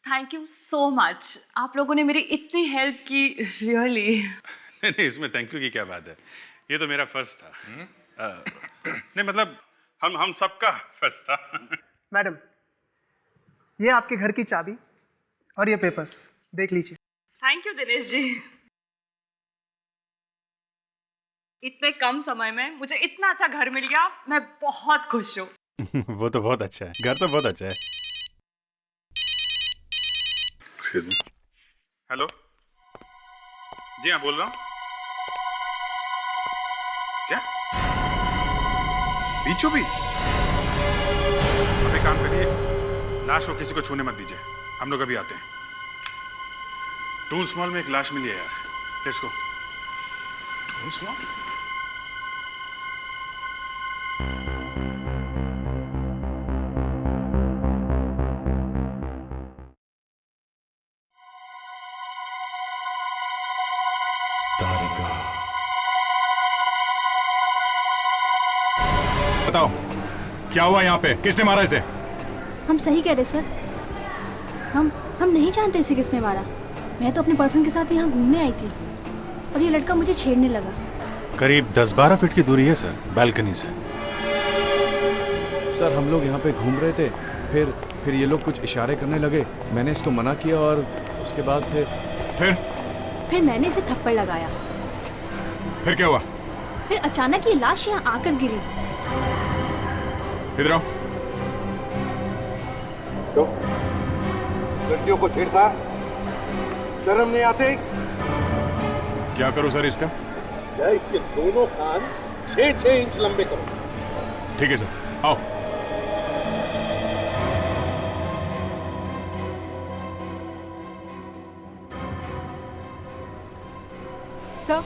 Thank you so much, आप लोगों ने मेरी इतनी हेल्प की, रियली। नहीं, इसमें थैंक यू की क्या बात है, ये तो मेरा फर्ज था। नहीं मतलब हम सबका फर्ज था। मैडम, ये आपके घर की चाबी और ये पेपर्स देख लीजिए। थैंक यू दिनेश जी, इतने कम समय में मुझे इतना अच्छा घर मिल गया, मैं बहुत खुश हूँ। वो तो बहुत अच्छा है, घर तो बहुत अच्छा है। हेलो, जी हाँ बोल रहा हूँ। क्या बीचों बीच? अब एक काम करिए, लाश को किसी को छूने मत दीजिए, हम लोग अभी आते हैं। टूल्स मॉल में एक लाश मिली है यार, लेट्स गो। Tools mall? बताओ क्या हुआ यहाँ पे, किसने मारा इसे? हम सही कह रहे सर, हम नहीं जानते इसे किसने मारा। मैं तो अपने बॉयफ्रेंड के साथ यहाँ घूमने आई थी और ये लड़का मुझे छेड़ने लगा। करीब 10-12 फीट की दूरी है सर, बालकनी से। सर हम लोग यहाँ पे घूम रहे थे, फिर ये लोग कुछ इशारे करने लगे, मैंने इसको मना किया और उसके बाद फिर मैंने इसे थप्पड़ लगाया। फिर क्या हुआ? फिर अचानक ये लाश यहाँ आकर गिरी। इधर आओ। तो लड़कियों को छेड़ता, शर्म नहीं आती? क्या करूं सर इसका? या इसके दोनों कान 6-6 इंच लंबे करो। ठीक है सर, आओ। सर,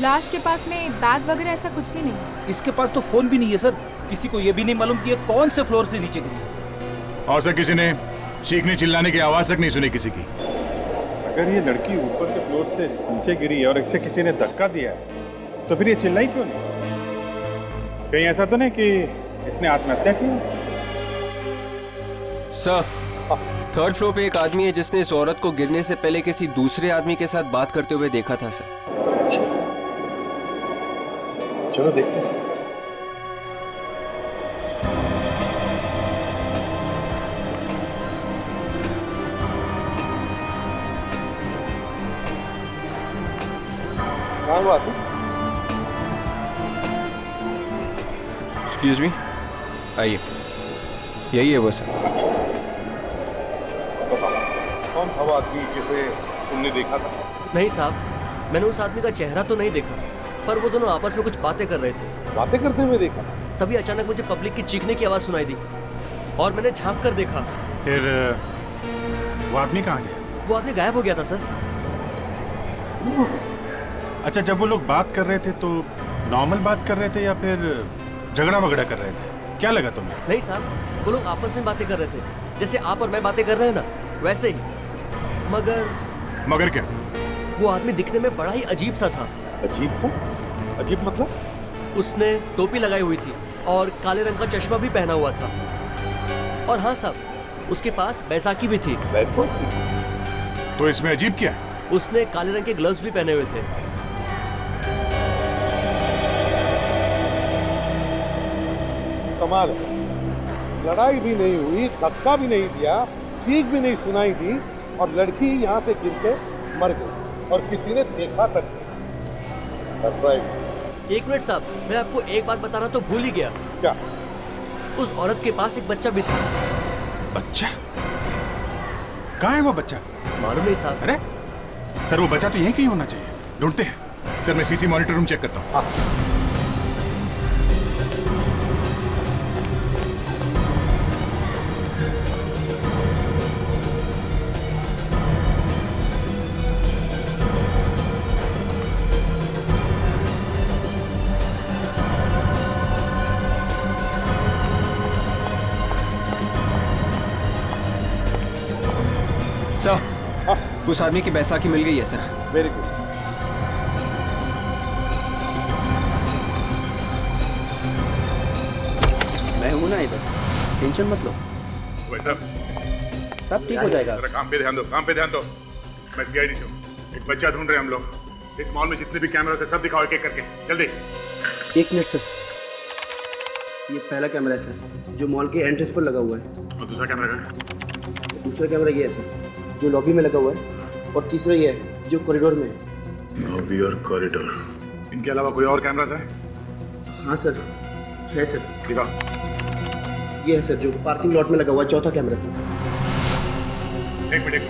लाश के पास में बैग वगैरह ऐसा कुछ भी नहीं। इसके पास तो फोन भी नहीं है सर, किसी को ये भी नहीं मालूम कि ये कौन से फ्लोर से नीचे गिरी है। और सर किसी ने चीखने चिल्लाने की आवाज तक नहीं सुनी किसी की। अगर ये लड़की ऊपर के फ्लोर से नीचे गिरी है और इसे किसी ने धक्का दिया है, तो फिर ये चिल्लाई क्यों नहीं? कहीं ऐसा तो नहीं कि इसने आत्महत्या की? सर, 3rd फ्लोर पे एक आदमी है जिसने इस औरत को गिरने से पहले किसी दूसरे आदमी के साथ बात करते हुए देखा था सर। चलो देखते हैं। कहाँ हुआ तू? एक्सक्यूज मी, आइए, यही है वो सर। कौन था वो आदमी जिसे तुमने देखा था? नहीं साहब, मैंने उस आदमी का चेहरा तो नहीं देखा, पर वो दोनों आपस में कुछ बातें कर रहे थे। बातें करते हुए देखा? तभी अचानक मुझे पब्लिक की चीखने की आवाज सुनाई दी और मैंने झांक कर देखा। फिर वो आदमी कहाँ गया? वो आदमी गायब हो गया था सर। अच्छा, जब वो लोग बात कर रहे थे तो नॉर्मल बात कर रहे थे या फिर झगड़ा वगड़ा कर रहे थे? क्या लगा तुम्हें? नहीं साहब, वो लोग आपस में बातें कर रहे थे, जैसे आप और मैं बातें कर रहे हैं ना, वैसे ही। मगर क्या? वो आदमी दिखने में बड़ा ही अजीब सा था। अजीब सा? अजीब मतलब? उसने टोपी लगाई हुई थी और काले रंग का चश्मा भी पहना हुआ था। और हाँ साहब, उसके पास बैसाखी भी थी। बैसाखी? तो इसमें अजीब क्या है? उसने काले रंग के ग्लव्स भी पहने हुए थे। कमाल है, लड़ाई भी नहीं हुई, धक्का भी नहीं दिया, चीख भी नहीं सुनाई दी और लड़की यहाँ से गिर के मर गई और किसी ने देखा तक नहीं। सरप्राइज। एक मिनट साहब, मैं आपको एक बात बताना तो भूल ही गया। क्या? उस औरत के पास एक बच्चा भी था। बच्चा? कहाँ है वो बच्चा? मालूम नहीं साहब। अरे सर, वो बच्चा तो यहीं कहीं होना चाहिए, ढूंढते हैं। सर मैं सीसी मॉनिटर रूम चेक करता हूँ। सर, उस आदमी की बैसाखी मिल गई है सर। Very good. मैं हूं ना इधर, टेंशन मत लो। भाई साहब, सब ठीक हो जाएगा। जरा काम पे ध्यान दो, काम पे ध्यान दो। मैं सीआईडी से हूँ। एक बच्चा ढूंढ रहे हैं हम लोग। इस मॉल में जितने भी कैमरा है सब दिखाओ एक एक करके, जल्दी। 1 मिनट सर, ये पहला कैमरा है सर, जो मॉल के एंट्रेंस पर लगा हुआ है। और दूसरा कैमरा का? दूसरा कैमरा ये है सर, जो लॉबी में लगा हुआ है। और तीसरा ये है, जो कॉरिडोर में है। लॉबी और कॉरिडोर, इनके अलावा कोई और कैमरास है? हाँ सर, है सर। दिखाओ। ये है सर, जो पार्किंग लॉट में लगा हुआ है, चौथा कैमरा सर। एक मिनट,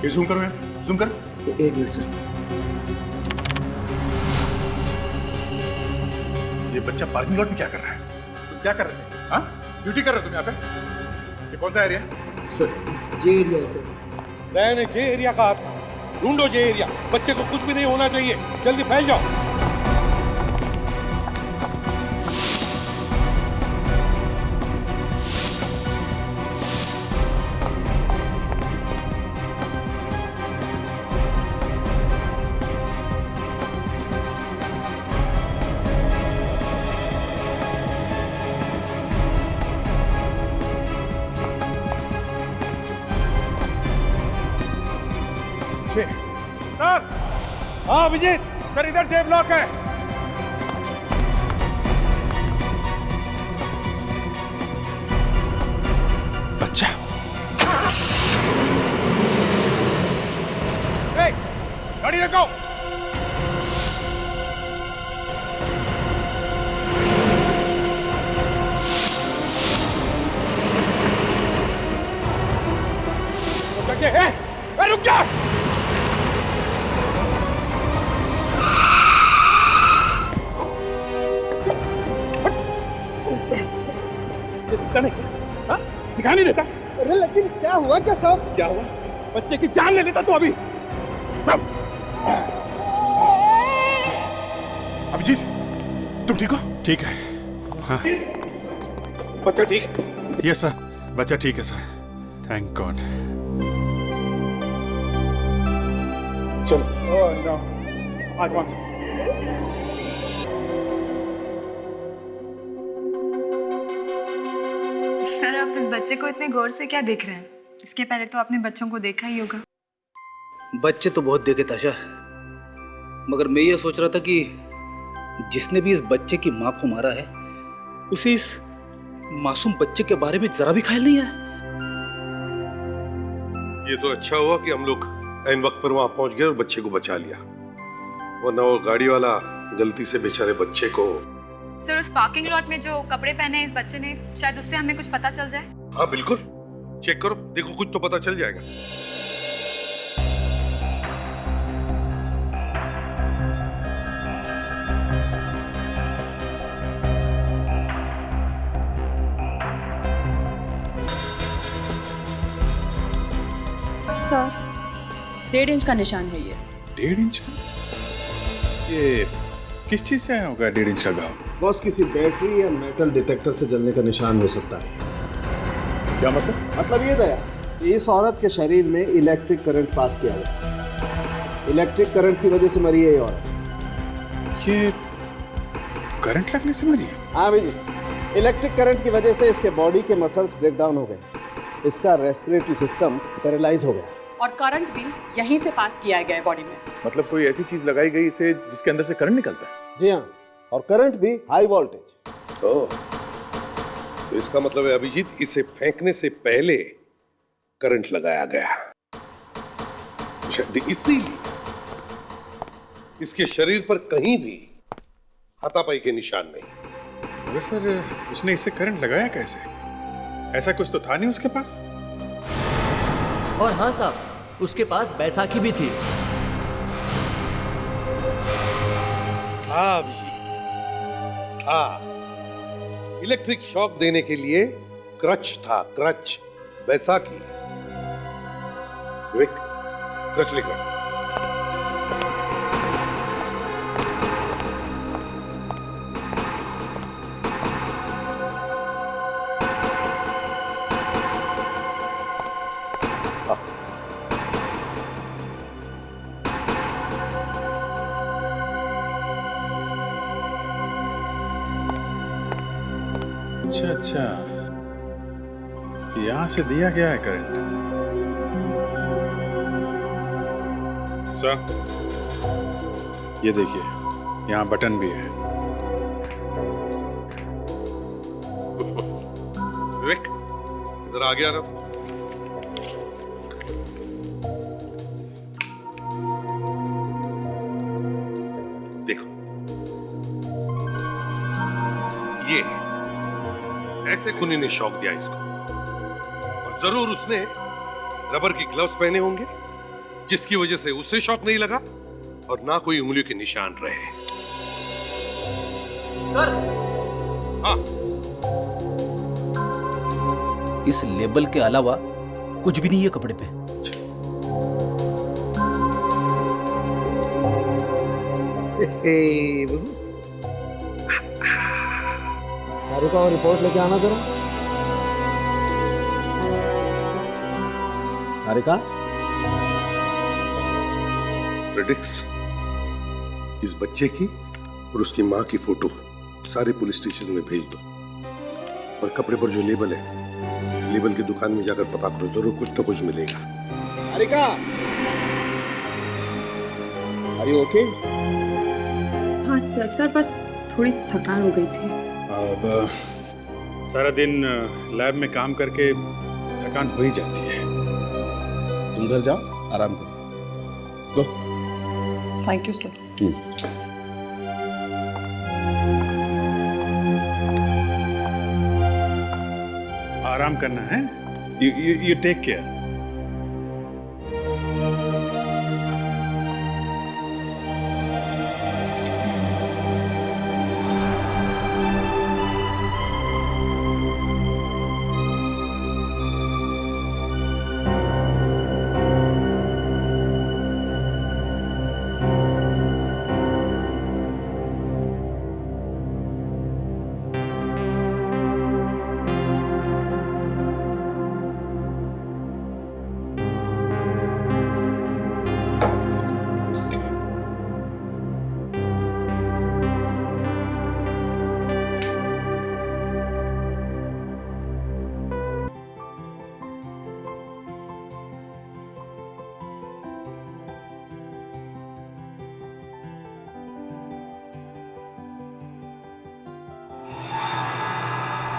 ये जूम करो यार, जूम कर। 1 मिनट सर। ये बच्चा पार्किंग लॉट में क्या कर रहा है? तुम क्या कर रहे थे? हाँ, ड्यूटी कर रहे हो तुम यहाँ पे? ये कौन सा एरिया है? सर, जे एरिया है सर। मैंने जे एरिया कहा था, ढूंढो जे एरिया। बच्चे को कुछ भी नहीं होना चाहिए, जल्दी फैल जाओ। सर, हाँ अभिजीत सर, इधर जे ब्लॉक है। बच्चा। गाड़ी रखो। रुक जा। दिखा नहीं देता। अरे लेकिन क्या हुआ, क्या साहब? क्या हुआ? बच्चे की जान ले लेता तू अभी। सब। अभिजीत, तुम ठीक हो? ठीक है। हाँ। बच्चा ठीक? यस सर, बच्चा ठीक है सर। Thank God. चलो। ओह नो, आज वहाँ। सर, आप इस बच्चे को इतने गौर से क्या देख रहे हैं? इसके पहले तो आपने बच्चों को देखा ही होगा। बच्चे तो बहुत देखे ताशा, मगर मैं ये सोच रहा था कि जिसने भी इस बच्चे की माँ को मारा है, उसे इस मासूम बच्चे के बारे में जरा भी ख्याल नहीं है। ये तो अच्छा हुआ कि हम लोग ऐन वक्त पर वहां पहुंच गए और बच्चे को बचा लिया, वरना वो गाड़ी वाला गलती से बेचारे बच्चे को। सर, उस पार्किंग लॉट में जो कपड़े पहने हैं इस बच्चे ने, शायद उससे हमें कुछ पता चल जाए। हाँ बिल्कुल, चेक करो, देखो कुछ तो पता चल जाएगा। सर, 1.5 इंच का निशान है ये। 1.5 इंच का? ये किस चीज से आया होगा 1.5 इंच का घाव? बॉस, किसी बैटरी या मेटल डिटेक्टर से जलने का निशान हो सकता है। क्या मतलब? मतलब ये दया, इस औरत के शरीर में इलेक्ट्रिक करंट पास किया गया। इलेक्ट्रिक करंट की वजह से मरी है ये औरत। ये करंट लगने से मरी है? हाँ भैया, इलेक्ट्रिक करंट की वजह से इसके बॉडी के मसल्स ब्रेक डाउन हो गए, इसका रेस्पिरेटरी सिस्टम पैरालाइज हो गया। और करंट भी यहीं से पास किया गया है बॉडी में। मतलब कोई ऐसी चीज लगाई गई इसे जिसके अंदर से करंट निकलता है? जी हाँ, और करंट भी हाई वोल्टेज। तो इसका मतलब है अभिजीत, इसे फेंकने से पहले करंट लगाया गया, शायद इसीलिए इसके शरीर पर कहीं भी हाथापाई के निशान नहीं। अरे सर, उसने इसे करंट लगाया कैसे? ऐसा कुछ तो था नहीं उसके पास। और हाँ साहब, उसके पास बैसाखी भी थी। हाँ अभिजीत, हाँ, इलेक्ट्रिक शॉक देने के लिए क्रच था, क्रच, बैसाखी। विक, क्रच लेकर। अच्छा अच्छा, यहाँ से दिया गया है करंट। सर, ये देखिए, यहाँ बटन भी है। विवेक, इधर आ गया ना तू? देखो, ये ऐसे खूनी ने शौक दिया इसको, और जरूर उसने रबर की ग्लव्स पहने होंगे, जिसकी वजह से उसे शौक नहीं लगा और ना कोई उंगलियों के निशान रहे। सर, हाँ, इस लेबल के अलावा कुछ भी नहीं है कपड़े पे। तारिका और रिपोर्ट लेके आना जरा। तारिका, फ्रेडिक्स, इस बच्चे की और उसकी मां की फोटो सारे पुलिस स्टेशन में भेज दो, और कपड़े पर जो लेबल है, इस लेबल की दुकान में जाकर पता करो, जरूर कुछ तो कुछ मिलेगा। तारिका, आर यू ओके? हाँ सर, बस थोड़ी थकान हो गई थी। अब सारा दिन लैब में काम करके थकान हो ही जाती है। तुम घर जाओ, आराम करो। गो। Thank you sir. आराम करना है। You take care.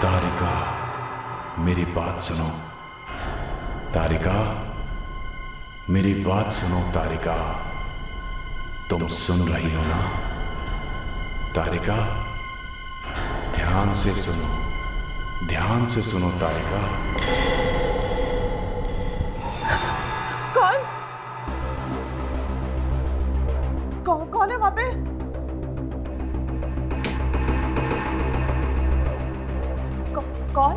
तारिका, मेरी बात सुनो। तारिका, मेरी बात सुनो। तारिका, तुम सुन रही हो ना? तारिका, ध्यान से सुनो, ध्यान से सुनो तारिका। कौन है वहां पे? कौन?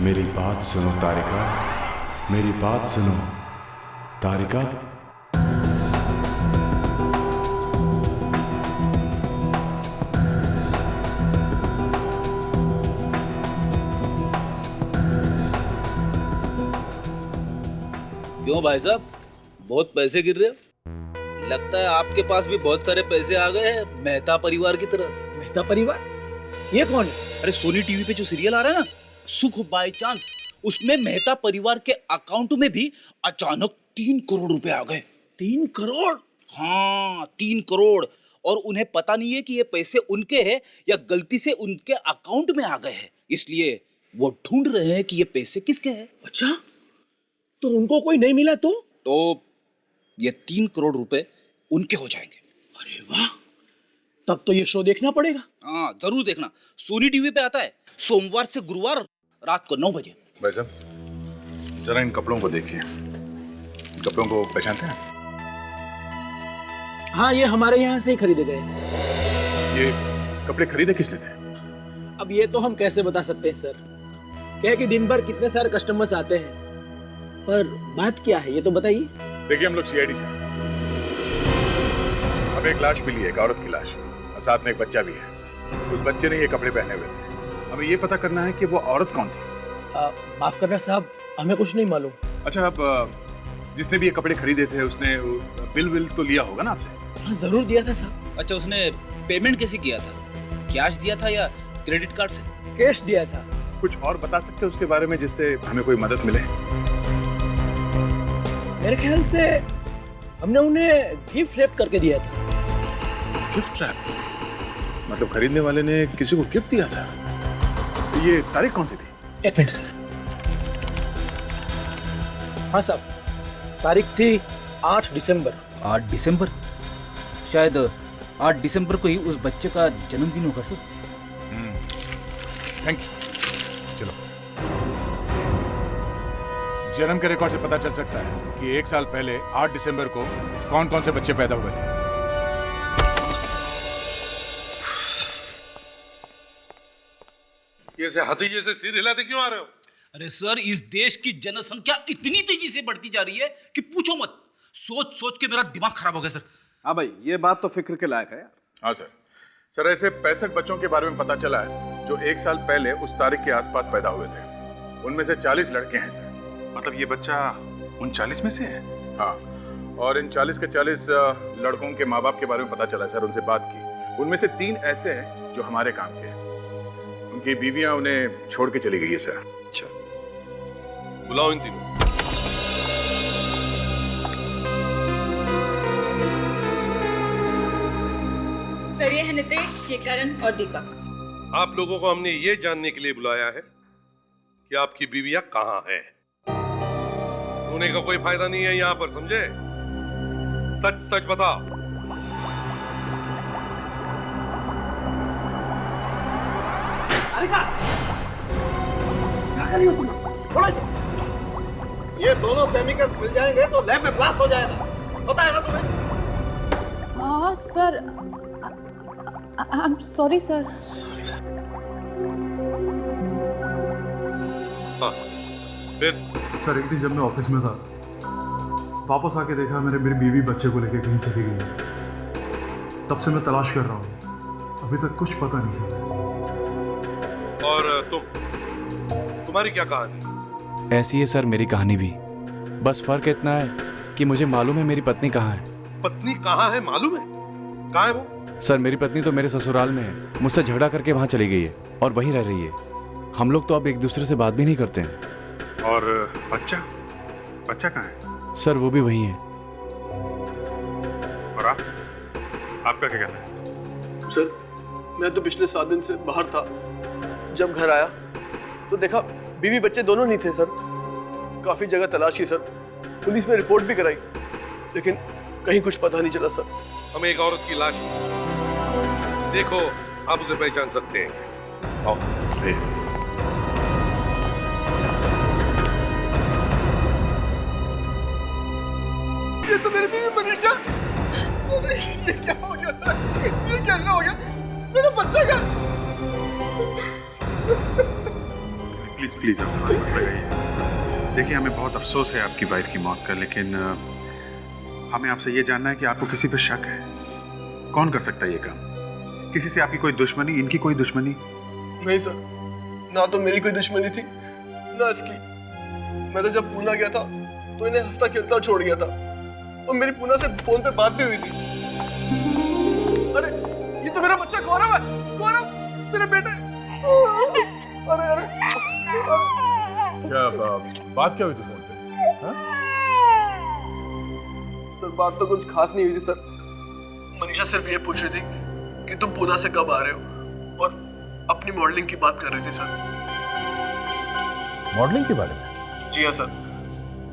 मेरी बात सुनो तारिका, मेरी बात सुनो तारिका। क्यों भाई साहब, बहुत पैसे गिर रहे हो? लगता है आपके पास भी बहुत सारे पैसे आ गए हैं, मेहता परिवार की तरह। मेहता परिवार? ये कौन है? अरे सोनी टीवी पे जो सीरियल आ रहा है ना, सुख बाय चांस, उसमें मेहता परिवार के अकाउंट में भी अचानक 3 करोड़ रुपए आ गए। 3 करोड़? हाँ, 3 करोड़। और उन्हें पता नहीं है कि ये पैसे उनके हैं या गलती से उनके अकाउंट में आ गए हैं, इसलिए वो ढूंढ रहे हैं कि ये पैसे किसके हैं। अच्छा, तो उनको कोई नहीं मिला तो ये 3 करोड़ रुपए उनके हो जाएंगे। अरे वाह, तब तो ये शो देखना पड़ेगा। हाँ जरूर देखना, सोनी टीवी पे आता है सोमवार से गुरुवार रात को 9 बजे। भाई साहब जरा इन कपड़ों को देखिए, इन कपड़ों को पहचानते हैं? हाँ, ये हमारे यहाँ से ही खरीदे गए। ये कपड़े खरीदे किसने थे? अब ये तो हम कैसे बता सकते हैं सर, क्या कि दिन भर कितने सारे कस्टमर्स आते हैं, पर बात क्या है ये तो बताइए। देखिए हम लोग सीआईडी से, अब एक लाश मिली है, एक औरत की लाश, और साथ में एक बच्चा भी है। उस बच्चे ने ये कपड़े पहने हुए थे। हमें ये पता करना है कि वो औरत कौन थी। माफ करना साहब, हमें कुछ नहीं मालूम। अच्छा, अब जिसने भी ये कपड़े खरीदे थे उसने बिल तो लिया होगा ना आपसे? हाँ जरूर दिया था साहब। अच्छा, उसने पेमेंट कैसे किया था? कैश दिया था या क्रेडिट कार्ड से? कैश दिया था। कुछ और बता सकते हैं उसके बारे में जिससे हमें कोई मदद मिले? मेरे ख्याल से हमने उन्हें गिफ्ट रैप करके दिया था। Gift wrap? मतलब खरीदने वाले ने किसी को गिफ्ट दिया था? ये तारीख कौन सी थी? एक मिनट सर। हाँ साहब, तारीख थी 8 दिसंबर। 8 दिसंबर? शायद 8 दिसंबर को ही उस बच्चे का जन्मदिन होगा सर। Thank you. चलो, जन्म के रिकॉर्ड से पता चल सकता है कि 1 साल पहले 8 दिसंबर को कौन कौन से बच्चे पैदा हुए थे। ये से हाथी जैसे सिर हिलाते क्यों आ रहे हो? अरे सर, इस देश की जनसंख्या इतनी तेजी से बढ़ती जा रही है कि पूछो मत। सोच सोच के मेरा दिमाग खराब हो गया सर। हाँ भाई, ये बात तो फिक्र के लायक है यार। हाँ सर, ऐसे 65 बच्चों के बारे में पता चला है जो 1 साल पहले उस तारीख के आसपास पैदा हुए थे। उनमें से 40 लड़के हैं सर। मतलब ये बच्चा उन 40 में से है? हाँ, और इन 40 के 40 लड़कों के माँ बाप के बारे में पता चला सर, उनसे बात की। उनमें से 3 ऐसे हैं जो हमारे काम के हैं। उनकी बीवियां उन्हें छोड़ के चली गई है सर। अच्छा, बुलाओ इन तीनों। सर, ये है नितेश, ये करण और दीपक। आप लोगों को हमने ये जानने के लिए बुलाया है कि आपकी बीवियां कहाँ हैं। रोने का कोई फायदा नहीं है यहाँ पर, समझे? सच सच बताओ। क्या कर रही हो तुम? थोड़ा सा। ये दोनों केमिकल्स मिल जाएंगे तो लैब में ब्लास्ट हो जाएगा, पता है ना तुम्हें? हाँ sir, I am sorry sir. हाँ, फिर? सर, एक दिन जब मैं ऑफिस में था, वापस आके देखा मेरी बीवी बच्चे को लेके कहीं चली गई है। तब से मैं तलाश कर रहा हूँ, अभी तक कुछ पता नहीं चला। और तुम्हारी क्या कहानी? ऐसी है सर मेरी कहानी भी, बस फर्क इतना है कि मुझे मालूम है मेरी पत्नी कहाँ है। पत्नी कहाँ है मालूम है? कहाँ है वो? सर, मेरी पत्नी तो मेरे ससुराल में है, मुझसे झगड़ा करके वहाँ चली गई है और वहीं रह रही है। हम लोग तो अब एक दूसरे से बात भी नहीं करते हैं। और बच्चा कहाँ है? सर, वो भी वहीं है। और आपका क्या कहना है? सर, मैं तो पिछले 7 दिन से बाहर था। जब घर आया तो देखा बीवी बच्चे दोनों नहीं थे सर। काफी जगह तलाश की सर, पुलिस में रिपोर्ट भी कराई, लेकिन कहीं कुछ पता नहीं चला सर। हमें एक औरत की लाश, देखो आप उसे पहचान सकते हैं। आओ। ये तो मेरी बीवी मनीषा। ये क्या हो गया सर? ये कैसे हो गया? मेरा बच्चा क्या? प्लीज आप हाथ मत लगाइए। देखिए, हमें बहुत अफसोस है आपकी वाइफ की मौत का, लेकिन हमें आपसे ये जानना है कि आपको किसी पर शक है? कौन कर सकता है ये काम? किसी से आपकी कोई दुश्मनी, इनकी कोई दुश्मनी? नहीं सर, ना तो मेरी कोई दुश्मनी थी ना इसकी। मैं तो जब पूना गया था तो इन्हें हफ्ता खेलता छोड़ गया था, और मेरी पूना से फोन पे बात भी हुई थी। अरे ये तो मेरा बच्चा गौरव है। गौरव, मेरे बेटे। अरे अरे क्या बात क्या हुई थी फोन पे? सर, बात तो कुछ खास नहीं हुई थी सर। मनीषा सिर्फ ये पूछ रही थी कि तुम पूना से कब आ रहे हो, और अपनी मॉडलिंग की बात कर रही थी सर। मॉडलिंग के बारे में? जी हाँ सर।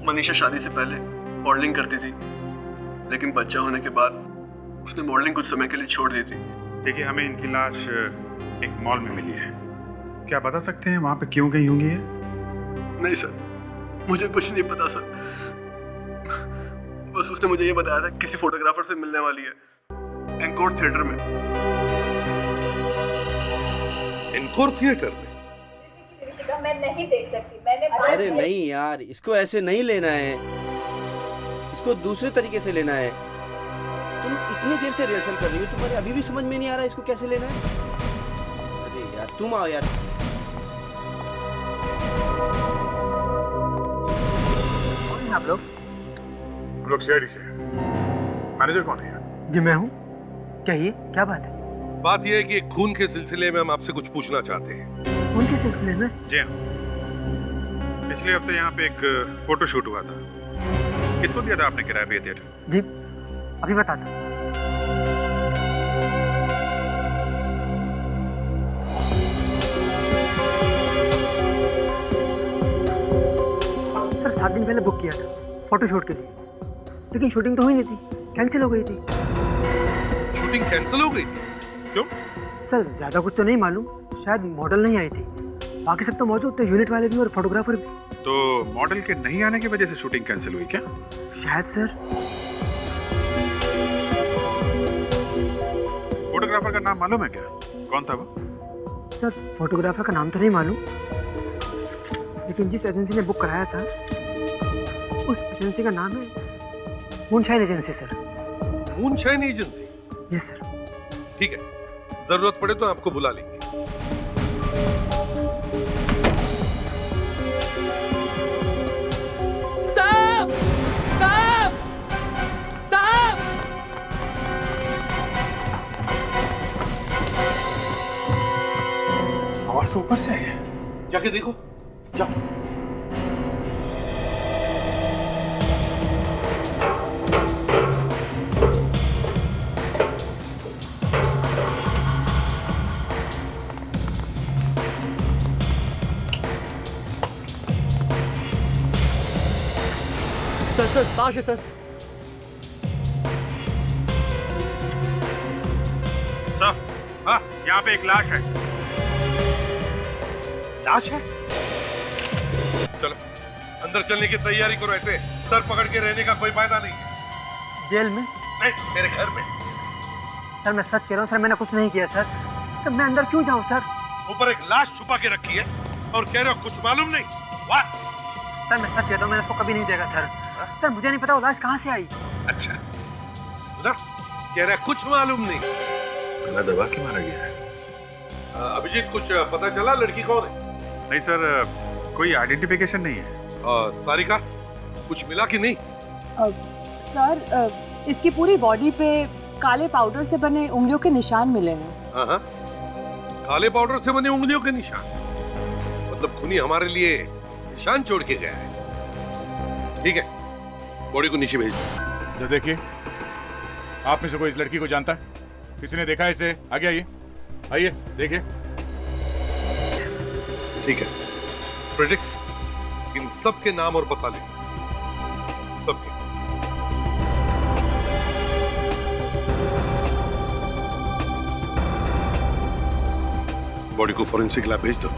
मनीषा शादी से पहले मॉडलिंग करती थी, लेकिन बच्चा होने के बाद उसने मॉडलिंग कुछ समय के लिए छोड़ दी थी। देखिए, हमें इनकी लाश एक मॉल में मिली है। क्या बता सकते हैं वहाँ पे क्यों गई होंगी ये? नहीं सर, मुझे कुछ नहीं पता सर। बस उसने मुझे ये बताया था किसी फोटोग्राफर से मिलने वाली है एंकोर थिएटर में। एंकोर थिएटर में? मैं नहीं देख सकती, मैंने अरे नहीं यार, इसको ऐसे नहीं लेना है, इसको दूसरे तरीके से लेना है। तुम इतनी देर से रिहर्सल कर रही हो, तुम्हारे अभी भी समझ में नहीं आ रहा इसको कैसे लेना है? अरे यार तुम आओ यार। कौन है आप लोग? हम लोग सीआईडी से। मैनेजर कौन है? जी मैं हूँ। कहिए, क्या बात है? बात यह है कि एक खून के सिलसिले में हम आपसे कुछ पूछना चाहते हैं। खून के सिलसिले में? जी हाँ, पिछले हफ्ते यहाँ पे एक फोटो शूट हुआ था। किसको दिया था आपने किराए पे ये थिएटर? जी अभी बताता हूँ। सर 7 दिन पहले बुक किया था फोटो शूट के लिए, लेकिन शूटिंग तो हुई नहीं थी, कैंसिल हो गई थी। शूटिंग कैंसिल हो गई थी? क्यों? सर ज्यादा कुछ तो नहीं मालूम, शायद मॉडल नहीं आई थी, बाकी सब तो मौजूद थे, यूनिट वाले भी और फोटोग्राफर भी। तो मॉडल के नहीं आने की वजह से शूटिंग कैंसिल हुई क्या? शायद सर। फोटोग्राफर का नाम मालूम है क्या? कौन था वो? सर फोटोग्राफर का नाम तो नहीं मालूम, लेकिन जिस एजेंसी ने बुक कराया था उस एजेंसी का नाम है moonshine agency. Sir moonshine agency? Yes sir. ठीक है, जरूरत पड़े तो आपको बुला लेंगे। साहब! साहब! साहब! आवाज तो ऊपर से आई है। जाके देखो, जाओ। सर लाश है सर। सर, हाँ, यहाँ पे एक लाश है। लाश है? चलो अंदर चलने की तैयारी करो, ऐसे सर पकड़ के रहने का कोई फायदा नहीं है। जेल में? नहीं, मेरे घर में। सर मैं सच कह रहा हूँ सर, मैंने कुछ नहीं किया सर। सर मैं अंदर क्यों जाऊँ सर? ऊपर एक लाश छुपा के रखी है और कह रहे हो कुछ मालूम नहीं? वाह! सर मैं सच कहता हूँ, मैंने उसको कभी नहीं देखा सर। सर मुझे नहीं पता वो लाश कहाँ से आई। अच्छा, सुना? कह रहा कुछ मालूम नहीं। गला दबा के मारा गया है। अभिजीत, कुछ पता चला लड़की कौन है? नहीं सर, कोई आइडेंटिफिकेशन नहीं है। तारिका, कुछ मिला कि नहीं? सर इसकी पूरी बॉडी पे काले पाउडर से बने उंगलियों के निशान मिले हैं। हाँ, काले पाउडर से बने उंगलियों के निशान? मतलब खूनी हमारे लिए निशान छोड़ के गया है। ठीक है, बॉडी को नीचे भेज दो। तो देखिए, आप में से कोई इस लड़की को जानता है? किसी ने देखा है इसे? आगे आइए, आइए देखिए। ठीक है, प्रेडिक्स इन सब के नाम और पता ले, सबके। बॉडी को फॉरेंसिक लैब भेज दो।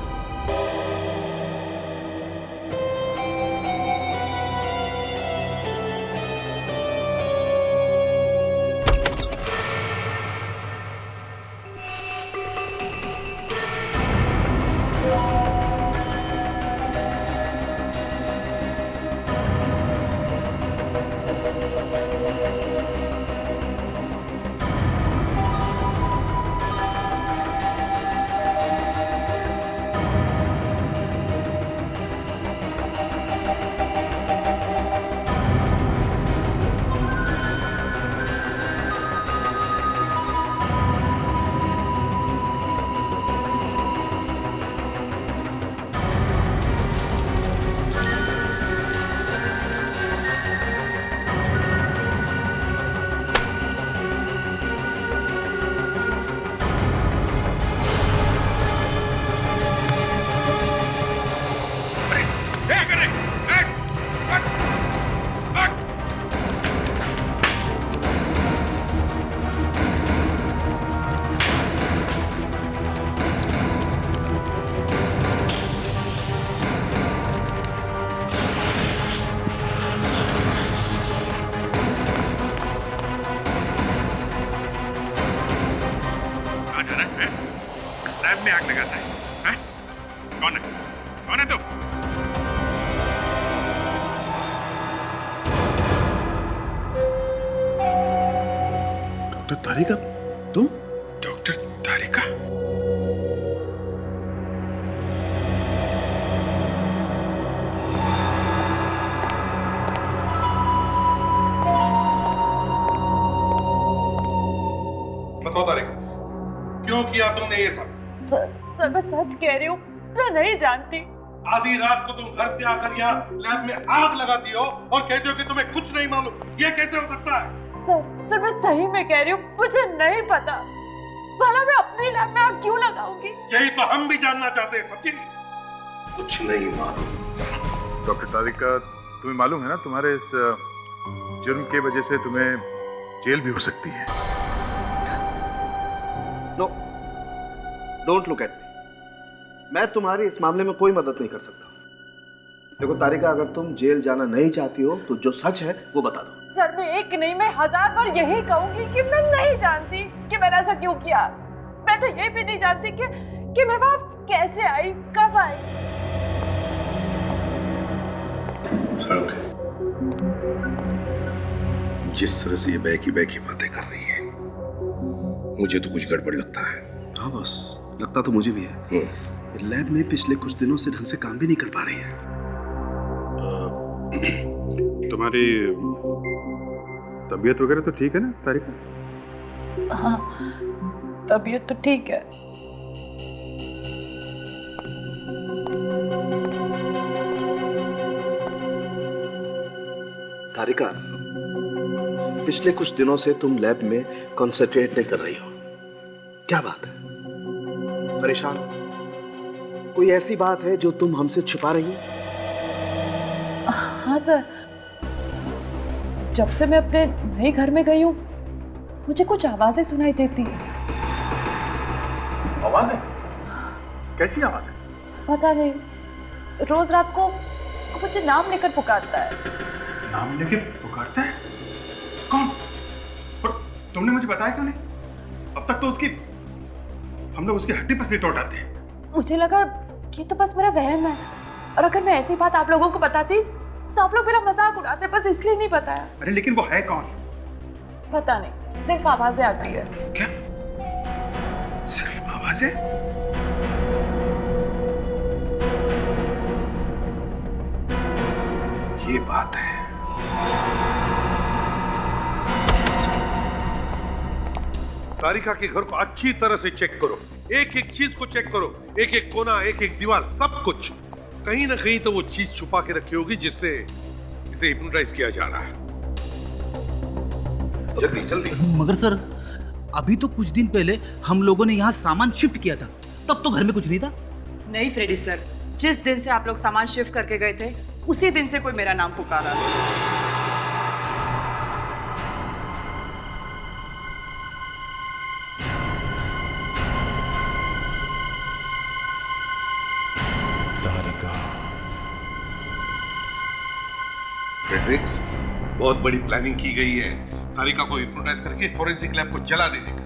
कौन है तू? डॉक्टर तारिका, तुम? डॉक्टर तारिका? बताओ तारिका, क्यों किया तुमने ये सब? सर मैं सच कह रही हूँ, मैं नहीं जानती। आधी रात को तुम घर से आकर यहाँ लैब में आग लगाती हो और कहती हो कि तुम्हें कुछ नहीं मालूम। ये कैसे हो सकता है? सर मैं सही में कह रही हूँ, मुझे नहीं पता। भला मैं अपनी लैब में आग क्यों लगाऊंगी? यही तो हम भी जानना चाहते हैं, समझी? कुछ नहीं मालूम। डॉक्टर तारिका, तुम्हें मालूम है ना, तुम्हारे इस जुर्म की वजह से तुम्हें जेल भी हो सकती है। No, don't look at me. मैं तुम्हारी इस मामले में कोई मदद नहीं कर सकता। देखो तारिका, अगर तुम जेल जाना नहीं चाहती हो तो जो सच है वो बता दो। सर मैं एक नहीं, मैं 1000 बार यही कहूंगी कि मैं नहीं जानती कि मैंने ऐसा क्यों किया। मैं तो ये भी नहीं जानती कि मैं वहां कैसे आई, कब आई। सड़क जिस तरह से ये बैकी बातें कर रही है, मुझे तो कुछ गड़बड़ लगता है। हाँ बस, लगता तो मुझे भी है। लैब में पिछले कुछ दिनों से ढंग से काम भी नहीं कर पा रही है। तुम्हारी तबीयत वगैरह तो ठीक है ना तारिका? हाँ, तबीयत तो ठीक है। तारिका, पिछले कुछ दिनों से तुम लैब में कंसंट्रेट नहीं कर रही हो। क्या बात है? परेशान? कोई ऐसी बात है जो तुम हमसे छुपा रही हो? हाँ सर, जब से मैं अपने नए घर में गई हूँ, मुझे कुछ आवाजें सुनाई देती हैं। आवाजें? कैसी आवाजें? पता नहीं, रोज रात को मुझे नाम लेकर पुकारता है। नाम लेके पुकारता है? कौन? और तुमने मुझे बताया क्यों नहीं? अब तक तो हम लोग उसकी हड्डी पसली तोड़ डालते हैं। मुझे लगा ये तो बस मेरा वहम है, और अगर मैं ऐसी बात आप लोगों को बताती तो आप लोग मेरा मजाक उड़ाते, बस इसलिए नहीं बताया। अरे लेकिन वो है कौन? पता नहीं, सिर्फ आवाजें आती है। क्या? सिर्फ आवाजें? ये बात है। तारिका के घर को अच्छी तरह से चेक करो, एक एक चीज को चेक करो, एक एक कोना, एक एक दीवार, सब कुछ। कहीं ना कहीं तो वो चीज छुपा के रखी होगी जिससे इसे हिप्नोटाइज किया जा रहा है। जल्दी जल्दी। मगर सर, अभी तो कुछ दिन पहले हम लोगों ने यहाँ सामान शिफ्ट किया था, तब तो घर में कुछ नहीं था। नहीं फ्रेडी सर, जिस दिन से आप लोग सामान शिफ्ट करके गए थे, उसी दिन से कोई मेरा नाम पुकारा। फ्रेडरिक्स, बहुत बड़ी प्लानिंग की गई है तारिका को हिप्नोटाइज करके फॉरेंसिक लैब को जला देने का।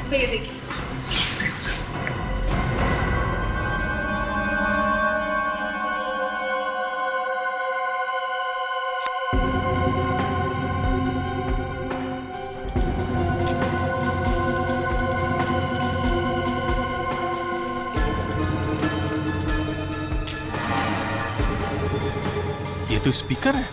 सर ये देखिए। ये तो स्पीकर है।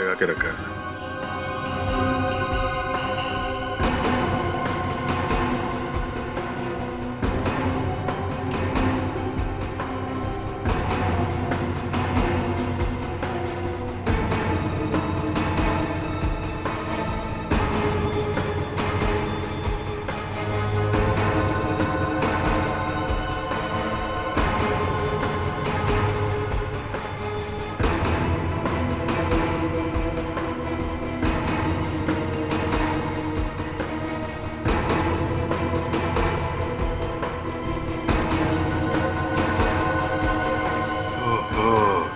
लगा के रखा है सर।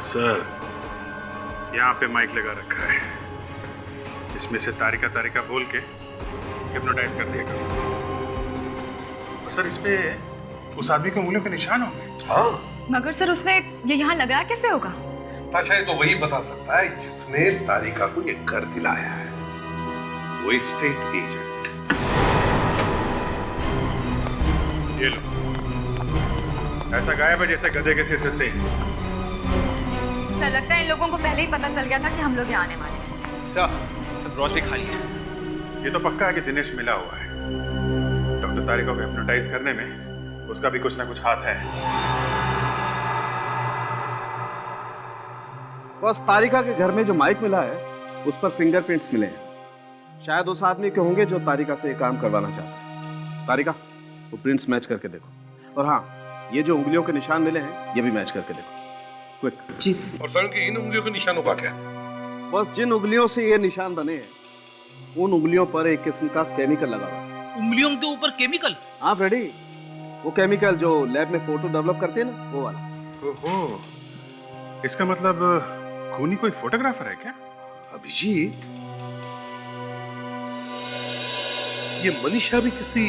सर, यहाँ पे माइक लगा रखा है, इसमें से तारिका तारिका बोल के हिप्नोटाइज कर देगा। सर, इस पे उस आदमी के उंगलियों के निशान होंगे। हाँ, मगर सर उसने ये यहाँ लगाया कैसे होगा? ताशा ये तो वही बता सकता है जिसने तारिका को ये घर दिलाया है, वो स्टेट एजेंट। ये लो, ऐसा गायब है जैसे गधे के सिर से सेंध। सर लगता है इन लोगों को पहले ही पता चल गया था कि हम लोग यहाँ आने वाले हैं। सब ब्रॉच भी खाली है। ये तो पक्का है कि दिनेश मिला हुआ है। डॉक्टर तारिका को हिप्नोटाइज करने में उसका भी कुछ ना कुछ हाथ है। बस तारिका के घर में जो माइक मिला है उस पर फिंगरप्रिंट्स मिले हैं। शायद उस आदमी के होंगे जो तारिका से ये काम करवाना चाहता है। तारिका, वो प्रिंट्स मैच करके देखो। और हाँ, ये जो उंगलियों के निशान मिले हैं ये भी मैच करके देखो। क्विक। जी सर। और सर की इन उंगलियों के निशानों का क्या? बस जिन उंगलियों से ये निशान बने हैं उन उंगलियों पर एक किस्म का केमिकल लगा हुआ है। उंगलियों के ऊपर केमिकल? हाँ फ्रेडी, वो केमिकल जो लैब में फोटो डेवलप करते हैं ना, वो वाला। ओहो, इसका मतलब खूनी कोई फोटोग्राफर है क्या? अभिजीत, ये मनीषा भी किसी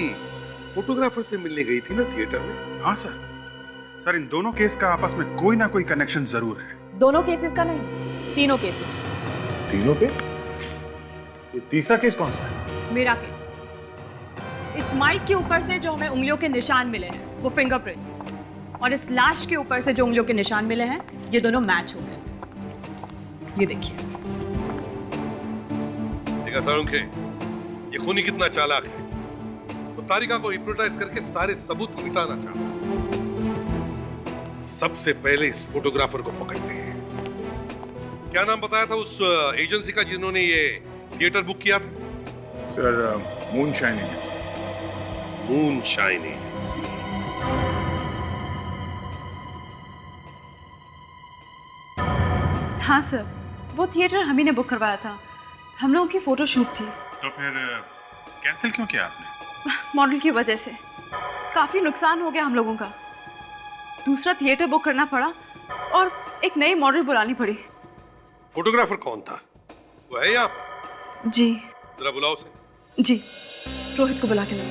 फोटोग्राफर से मिलने गई थी ना थिएटर में? हाँ सर। सर, इन दोनों केस का आपस में कोई ना कोई कनेक्शन जरूर है। दोनों केसेस का नहीं, तीनों केसेस का। तीनों केस? ये तीसरा केस कौन सा है? मेरा केस। इस माइक के ऊपर से जो हमें उंगलियों के निशान मिले हैं वो फिंगरप्रिंट्स, और इस लाश के ऊपर से जो उंगलियों के निशान मिले हैं ये दोनों मैच हो गए। ये देखिए। देखा सालुंखे, ये खूनी कितना चालाक है। वो तारिका को हिप्नोटाइज करके सारे सबूत मिटाना चाहता है। सबसे पहले इस फोटोग्राफर को पकड़ते हैं। क्या नाम बताया था उस एजेंसी का जिन्होंने ये थिएटर बुक किया था? Sir, moonshine agency. Moonshine agency. हाँ सर, वो थिएटर हम ही ने बुक करवाया था। हम लोगों की फोटो शूट थी। तो फिर कैंसिल क्यों किया आपने? मॉडल की वजह से काफी नुकसान हो गया हम लोगों का। दूसरा थिएटर बुक करना पड़ा और एक नई मॉडल बुलानी पड़ी। फोटोग्राफर कौन था? वो है यहाँ पर? जी। जरा बुलाओ उसे। जी, रोहित को बुला के लाओ।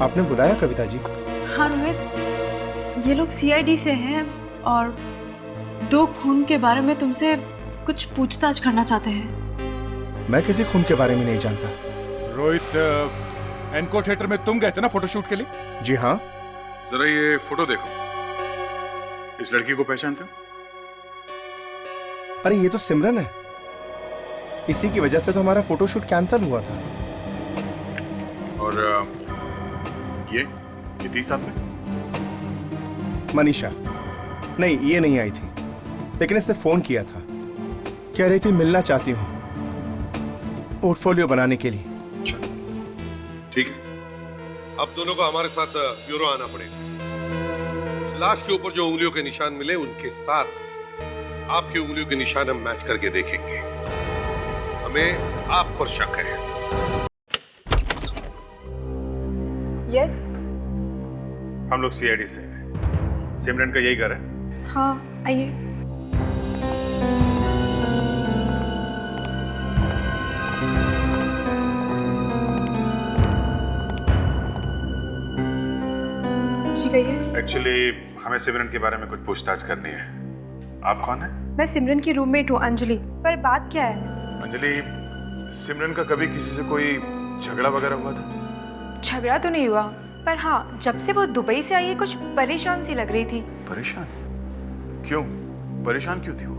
आपने बुलाया कविता जी? हाँ रोहित, ये लोग सीआईडी से हैं और 2 खून के बारे में तुमसे कुछ पूछताछ करना चाहते हैं। मैं किसी खून के बारे में नहीं जानता। रोहित, एनको थिएटर में तुम गए थे ना फोटोशूट के लिए? जी हाँ। जरा ये फोटो देखो। इस लड़की को पहचानते हो? अरे ये तो सिमरन है। इसी की वजह से तो हमारा फोटोशूट कैंसिल हुआ था। और ये थी साथ में? मनीषा? नहीं, ये नहीं आई थी, लेकिन इससे फोन किया था। कह रही थी मिलना चाहती हूँ पोर्टफोलियो बनाने के लिए। ठीक है, अब दोनों को हमारे साथ ब्यूरो आना पड़ेगा। इस लाश के ऊपर जो उंगलियों के निशान मिले उनके साथ आपकी उंगलियों के निशान हम मैच करके देखेंगे। हमें आप पर शक है। यस। हम लोग सीआईडी से हैं। सिमरन का यही घर है? हाँ, आइए। एक्चुअली हमें सिमरन के बारे में कुछ पूछताछ करनी है। आप कौन है? मैं सिमरन की रूममेट हूँ, अंजलि। पर बात क्या है? अंजलि, सिमरन का कभी किसी से कोई झगड़ा वगैरह हुआ था? झगड़ा तो नहीं हुआ, पर हाँ, जब से वो दुबई से आई है कुछ परेशान सी लग रही थी। परेशान? क्यों? परेशान क्यों थी वो?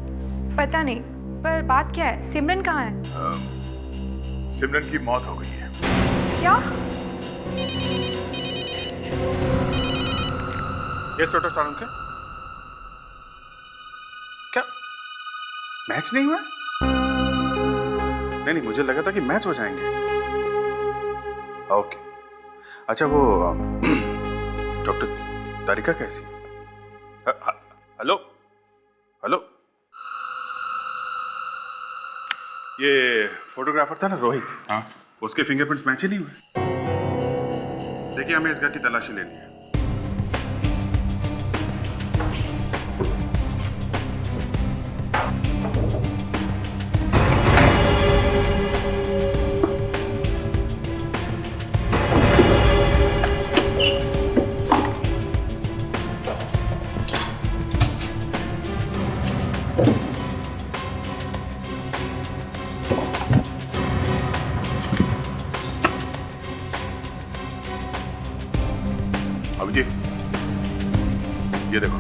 पता नहीं, पर बात क्या है? सिमरन कहाँ है? सिमरन की मौत हो गई है। क्या? Yes doctor Salunke. क्या मैच नहीं हुआ? नहीं, मुझे लगा था कि मैच हो जाएंगे। ओके, अच्छा वो डॉक्टर तारिका कैसी? हेलो हेलो, ये फोटोग्राफर था ना रोहित, हाँ, उसके फिंगरप्रिंट्स मैच ही नहीं हुए। देखिए, हमें इस घर की तलाशी लेनी है। अभिजीत, ये देखो,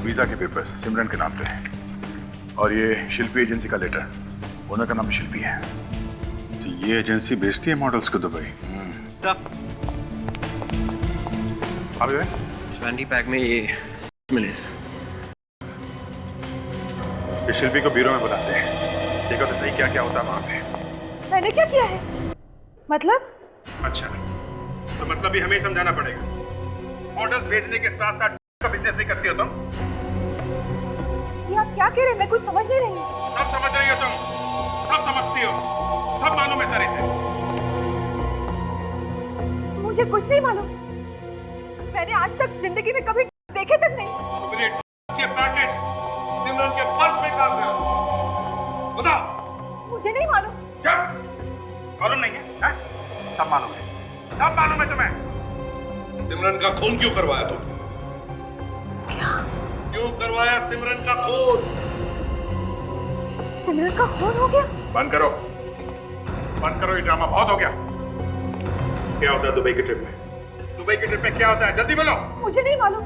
वीजा के पेपर्स सिमरन के नाम पे है और ये शिल्पी एजेंसी का लेटर, ओनर का नाम शिल्पी है। तो ये एजेंसी भेजती है मॉडल्स को दुबई। अभी ट्वेंटी पैक में ये मिले सर। ये शिल्पी को ब्यूरो में बुलाते हैं, देखो तो सही क्या क्या होता है वहां पे। मैंने क्या किया है? मतलब? अच्छा, तो मतलब भी हमें समझाना पड़ेगा। मॉडल्स भेजने के साथ साथ का बिजनेस भी करती हो तुम? ये आप क्या कह रहे हैं? मैं कुछ समझ नहीं रही। सब समझ रही हो तुम, सब समझती हो, सब मालूम है सारे से। मुझे कुछ नहीं मालूम। मैंने आज तक जिंदगी में कभी देखे तक नहीं। मुझे के पैकेट सिमरन के पर्स में कहां से? बताओ। मुझे नहीं मालूम। चुप, मालूम नहीं है? सब मालूम है, सब मालूम है तुम्हें। सिमरन का खून क्यों करवाया तुमने? क्या? क्यों करवाया सिमरन का खून? सिमरन का खून हो गया? बंद करो, बंद करो, ये ड्रामा बहुत हो गया। क्या होता है दुबई की ट्रिप में? दुबई की ट्रिप में क्या होता है? जल्दी बोलो। मुझे नहीं मालूम,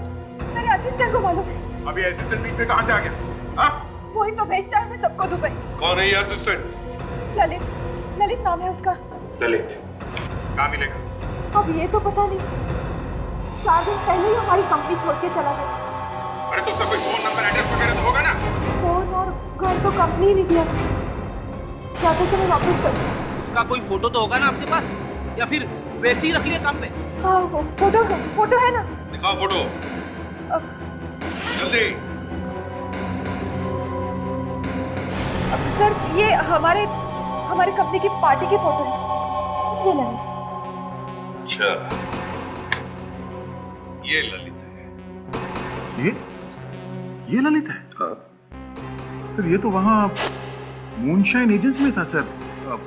मेरे असिस्टेंट को मालूम है। अभी असिस्टेंट बीच में कहां से आ गया? हाँ? वही तो भेजता है मैं सबको दुबई। कौन है ये असिस्टेंट? ललित, ललित नाम है उसका। ललित कहाँ मिलेगा? अब ये तो पता नहीं। 4 दिन पहले ही हमारी कंपनी छोड़ के चला गया। अरे तो उसका कोई फोन नंबर एड्रेस वगैरह तो होगा ना? फोन और घर तो कंपनी नहीं दिया। जाते समय वापस कर। उसका कोई फोटो तो होगा ना आपके पास, या फिर वैसे ही रख लिया काम पे? हाँ, फोटो है ना। दिखाओ फोटो जल्दी। सर, ये हमारे कंपनी की पार्टी की फोटो है। ये ललित। अच्छा, ये ललित है। ये ललित है? हाँ। सर, ये तो वहाँ मूनशाइन एजेंसी में था सर,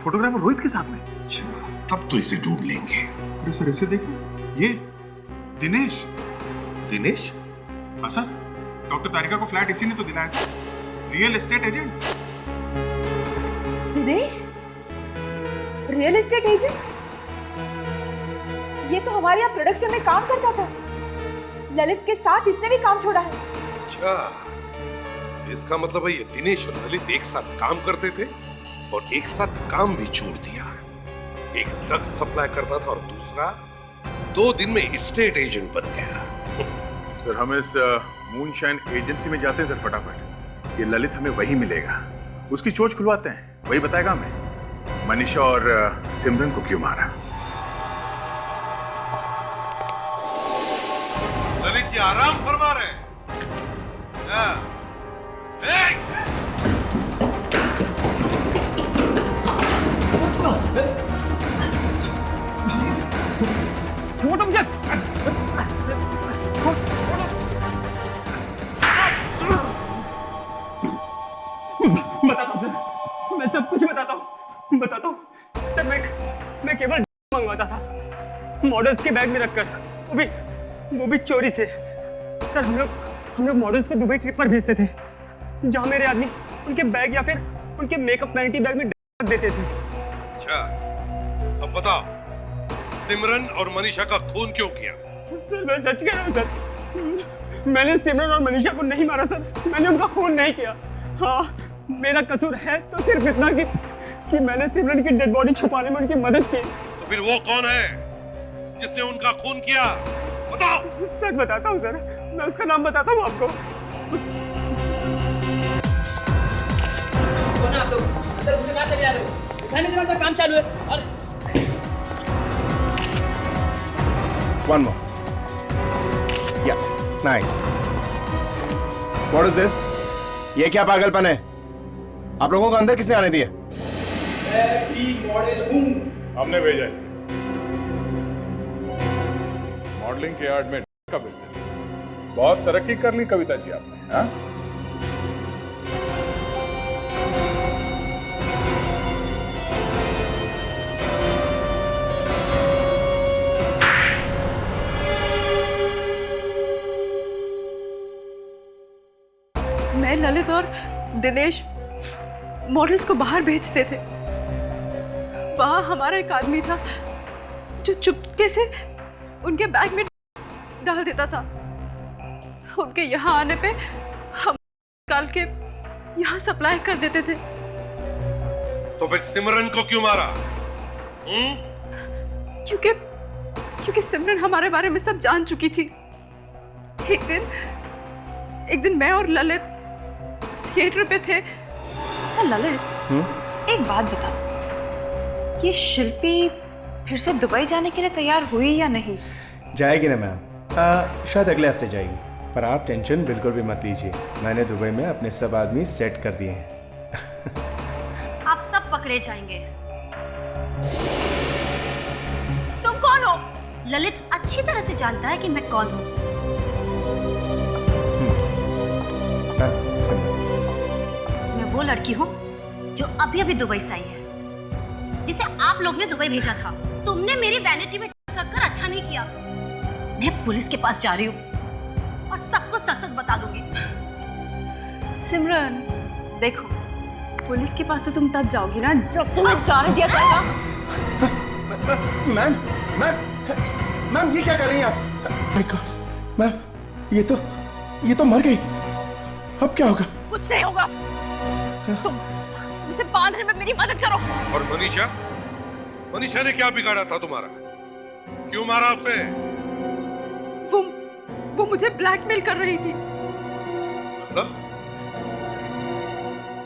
फोटोग्राफर रोहित के साथ में। अच्छा, तब तो इसे ढूंढ लेंगे। अरे सर, इसे देखिए, ये दिनेश। दिनेश? हाँ सर, डॉक्टर तारिका को फ्लैट इसी ने तो दिलाया था, real estate agent. Dinesh? Real estate agent? ये तो हमारे यहाँ प्रोडक्शन में काम करता था। ललित के साथ इसने भी काम छोड़ा है। अच्छा, इसका मतलब है ये दिनेश और ललित एक साथ काम करते थे और एक साथ काम भी छोड़ दिया। एक ड्रग सप्लाई करता था और दूसरा 2 दिन में एस्टेट एजेंट बन गया। सर, हम इस मूनशाइन एजेंसी में जाते हैं सर फटाफट। ये ललित हमें वही मिलेगा, उसकी चोच खुलवाते हैं, वही बताएगा हमें मनीषा और सिमरन को क्यों मारा। ललित जी आराम फरमा रहे हैं। मैं सब कुछ बताता हूँ सर। मैं केवल मंगवाता था मॉडल्स के बैग में रखकर, वो भी चोरी से। सर, हम लोग मॉडल्स को दुबई ट्रिप पर भेजते थे, जहाँ मेरे आदमी उनके बैग या फिर उनके मेकअप वैनिटी बैग में रख देते थे। अच्छा, अब बताओ सिमरन और मनीषा का खून क्यों किया? सर मैं सच कह रहा हूँ सर, मैंने सिमरन और मनीषा को नहीं मारा सर, मैंने उनका खून नहीं किया। हाँ, मेरा कसूर है तो सिर्फ इतना कि मैंने सिमरन की डेड बॉडी छुपाने में उनकी मदद की। तो फिर वो कौन है जिसने उनका खून किया? बताओ। सच बताता हूँ सर, मैं उसका नाम बताता हूँ आपको। कौन है आप लोग? अंदर घुसे कहाँ चले जा रहे हो? मैनेजर का काम चालू है। और One more. Yeah, nice. What is this? ये क्या पागलपन है? आप लोगों को अंदर किसने आने दिया? मैं भी मॉडल हूँ। हमने भेजा इसे। मॉडलिंग के यार्ड में का बिजनेस है। बहुत तरक्की कर ली कविता जी आपने, हाँ? मैं, ललित और दिनेश मॉडल्स को बाहर भेजते थे। वहां हमारा एक आदमी था जो चुपके से उनके बैग में डाल देता था। उनके यहाँ आने पे हम निकाल के यहाँ सप्लाई कर देते थे। तो फिर सिमरन को क्यों मारा? क्योंकि सिमरन हमारे बारे में सब जान चुकी थी। एक दिन मैं और ललित थिएटर पे थे। अच्छा ललित, एक बात बता, ये शिल्पी फिर से दुबई जाने के लिए तैयार हुई या नहीं? जाएगी ना मैम, शायद अगले हफ्ते जाएगी, पर आप टेंशन बिल्कुल भी मत लीजिए। मैंने दुबई में अपने सब आदमी सेट कर दिए हैं। आप सब पकड़े जाएंगे। तुम कौन हो? ललित अच्छी तरह से जानता है कि मैं कौन हूँ। मैं वो लड़की हूँ जो अभी अभी दुबई से आई है, जिसे आप लोग ने दुबई भेजा था। तुमने मेरी वैनिटी में रखकर अच्छा नहीं किया। मैं पुलिस के पास जा रही हूँ और सबको सच सच बता दूंगी। सिमरन देखो, पुलिस के पास तो तुम तब जाओगी ना जब तुम्हें जाने दिया जाएगा। मैम मैम मैम ये क्या कर रही हैं आप? मैम ये तो मर गई। अब क्या होगा? कुछ नहीं होगा। तुम इसे बांधने में मेरी मदद करो। और मनीषा ने क्या बिगाड़ा था तुम्हारा? क्यों मारा उसे? वो मुझे ब्लैकमेल कर रही थी। मतलब?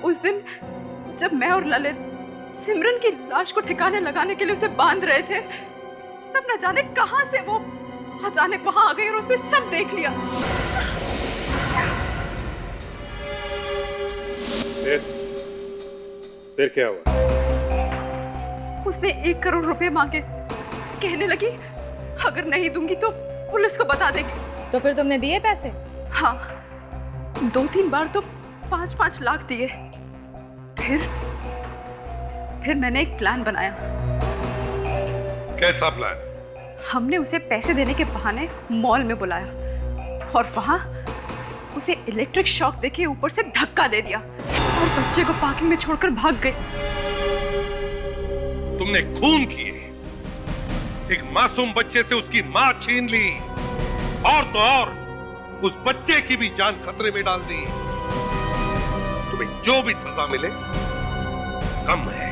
उस दिन जब मैं और ललित सिमरन की लाश को ठिकाने लगाने के लिए उसे बांध रहे थे, तब न जाने कहां से वो अचानक वहां आ गई और उसने सब देख लिया। फिर क्या हुआ? उसने 1 करोड़ रुपए मांगे। कहने लगी अगर नहीं दूंगी तो पुलिस को बता देगी। तो फिर तुमने दिए पैसे? हाँ, 2-3 बार तो 5-5 लाख दिए। फिर मैंने एक प्लान बनाया। कैसा प्लान? हमने उसे पैसे देने के बहाने मॉल में बुलाया और वहां उसे इलेक्ट्रिक शॉक देके ऊपर से धक्का दे दिया और बच्चे को पार्किंग में छोड़कर भाग गई। तुमने खून किए, एक मासूम बच्चे से उसकी मां छीन ली, और तो और उस बच्चे की भी जान खतरे में डाल दी। तुम्हें जो भी सजा मिले कम है।